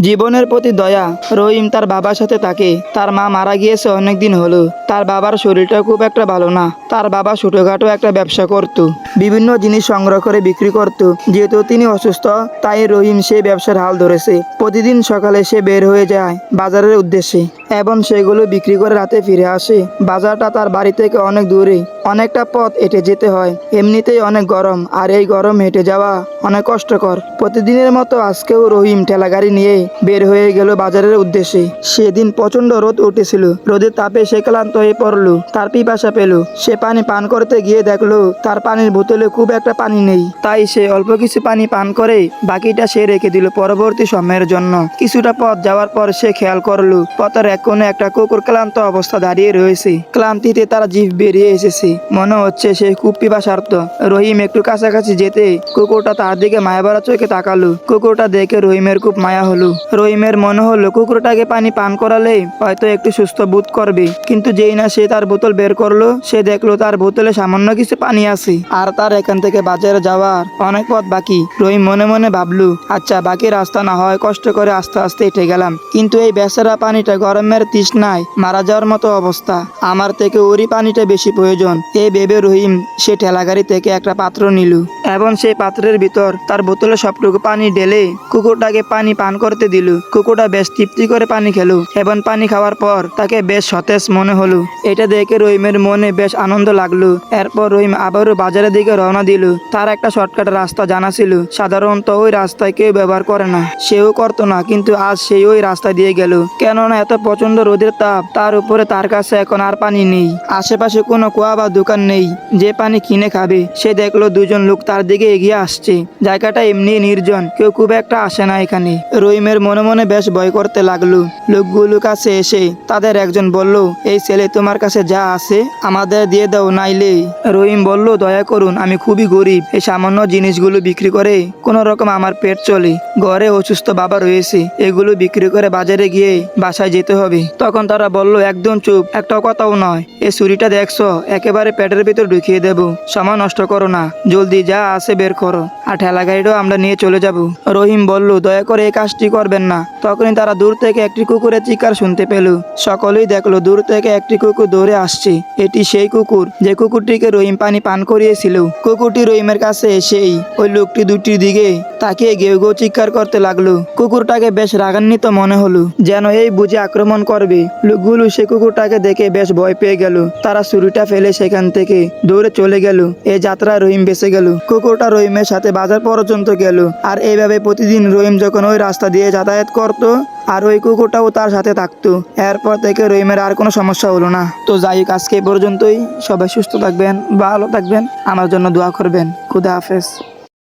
জীবনের প্রতি দয়া। রহিম তার বাবার সাথে থাকে। তার মা মারা গিয়েছে অনেক দিন হলো। তার বাবার শরীরটা খুব একটা ভালো না। তার বাবা ছোটখাটো একটা ব্যবসা করত, বিভিন্ন জিনিস সংগ্রহ করে বিক্রি করত। যেহেতু তিনি অসুস্থ, তাই রহিম সেই ব্যবসার হাল ধরেছে। প্রতিদিন সকালে সে বের হয়ে যায় বাজারের উদ্দেশ্যে এবং সেগুলো বিক্রি করে রাতে ফিরে আসে। বাজারটা তার বাড়ি থেকে অনেক দূরে, অনেকটা পথ হেঁটে যেতে হয়। এমনিতেই অনেক গরম, আর এই গরম হেঁটে যাওয়া অনেক কষ্টকর। প্রতিদিনের মতো আজকেও রহিম ঠেলাগাড়ি নিয়ে বের হয়ে গেল বাজারের উদ্দেশ্যে। সেদিন প্রচন্ড রোদ উঠেছিল। রোদের তাপে সে ক্লান্ত হয়ে পড়লো। তার পিপাসা পেল। সে পানি পান করতে গিয়ে দেখলো তার পানির বোতলে খুব একটা পানি নেই। তাই সে অল্প কিছু পানি পান করে বাকিটা সে রেখে দিল পরবর্তী সময়ের জন্য। কিছুটা পথ যাওয়ার পর সে খেয়াল করলো পথের এক কোণে একটা কুকুর ক্লান্ত অবস্থা দাঁড়িয়ে রয়েছে। ক্লান্তিতে তার জিভ বেরিয়ে এসেছে। মনে হচ্ছে সে খুব পিপাসার্ত। রহিম একটু কাছাকাছি যেতে কুকুরটা তার দিকে মায়াভরা চোখে তাকালো। কুকুরটা দেখে রহিমের খুব মায়া হলো। রহিমের মনে হলো কুকুরটাকে পানি পান করালে হয়তো একটু সুস্থ বোধ করবে। কিন্তু যেই না সে তার বোতল বের করলো, সে দেখলো তার বোতলে সামান্য কিছু পানি আছে, আর তার এখান থেকে বাজারে যাওয়ার অনেক পথ বাকি। রহিম মনে মনে ভাবলো, আচ্ছা বাকি রাস্তা না হয় কষ্ট করে আস্তে আস্তে হেঁটে গেলাম, কিন্তু এই বেচারা পানিটা গরমের তৃষ্ণায় মারা যাওয়ার মতো অবস্থা। আমার থেকে ওরই পানিটা বেশি প্রয়োজন। এই ভেবে রহিম সে ঠেলাগাড়ি থেকে একটা পাত্র নিল এবং সেই পাত্রের ভিতর তার বোতলে সবটুকু পানি ঢেলে কুকুরটাকে পানি পান করতে দিল। কুকুরটা বেশ তৃপ্তি করে পানি খেলো এবং পানি খাওয়ার পর তাকে বেশ সতেজ মনে হলো। এটা দেখে রহিমের মনে বেশ আনন্দ লাগলো। এরপর রহিম আবারও বাজারের দিকে রওনা দিল। তার একটা শর্টকাট রাস্তা জানা ছিল। সাধারণত ওই রাস্তায় কেউ ব্যবহার করে না, সেও করতো না, কিন্তু আজ সেই ওই রাস্তা দিয়ে গেল। কেননা এত প্রচন্ড রোদের তাপ, তার উপরে তার কাছে এখন আর পানি নেই। আশেপাশে কোনো কুয়া বা দোকান নেই যে পানি কিনে খাবে। সে দেখলো দুজন লোক তার দিকে এগিয়ে আসছে। জায়গাটা এমনি নির্জন, কেউ খুব একটা আসে না এখানে। রহিমের মনে মনে বেশ ভয় করতে লাগলো। লোকগুলোর কাছে এসে তাদের একজন বলল, এই ছেলে তোমার কাছে যা আছে আমাদের দিয়ে দাও, নাইলে। রহিম বলল, দয়া করুন, আমি খুবই গরিব। এই সামান্য জিনিসগুলো বিক্রি করে কোনো রকম আমার পেট চলে। ঘরে অসুস্থ বাবা রয়েছে, এগুলো বিক্রি করে বাজারে গিয়ে বাসায় যেতে হবে। তখন তারা বলল, একদম চুপ, একটা কথাও নয়। এই ছুরিটা দেখছো, একেবারে পেটের ভিতর ঢুকিয়ে দেব। সময় নষ্ট করো না, জলদি যা আছে বের করো, আর ঠেলা গাড়িটাও আমরা নিয়ে চলে যাব। রহিম বলল, দয়া করে এই কাজটি করবেন না। তখনই তারা দূর থেকে একটি কুকুরের চিৎকার শুনতে পেল। সকলেই দেখলো দূর থেকে একটি কুকুর দৌড়ে আসছে। এটি সেই কুকুর যে কুকুরটিকে রহিম পানি পান করিয়েছিল। কুকুরটি রহিমের কাছে এসেই ওই লোকটি দুটির দিকে তাকিয়ে গেউ গেউ চিৎকার করতে লাগলো। কুকুরটাকে বেশ রাগান্বিত মনে হলো, যেন এই বুঝে আক্রমণ করবে। লোকগুলো সে কুকুরটাকে দেখে বেশ ভয় পেয়ে গেল। তারা ছুরিটা ফেলে সেখান থেকে দৌড়ে চলে গেল। এই যাত্রায় রহিম বেঁচে গেল। কুকুরটা রহিমের সাথে বাজার পর্যন্ত গেল। আর এইভাবে প্রতিদিন রহিম যখন ওই রাস্তা দিয়ে যাতায়াত করতো, আর ওই কুকুরটাও তার সাথে থাকতো। এরপর থেকে রহিমের আর কোনো সমস্যা হলো না। তো যাই হোক, আজকে এই পর্যন্তই। সবাই সুস্থ থাকবেন, ভালো থাকবেন, আমার জন্য দোয়া করবেন। খুদা হাফেজ।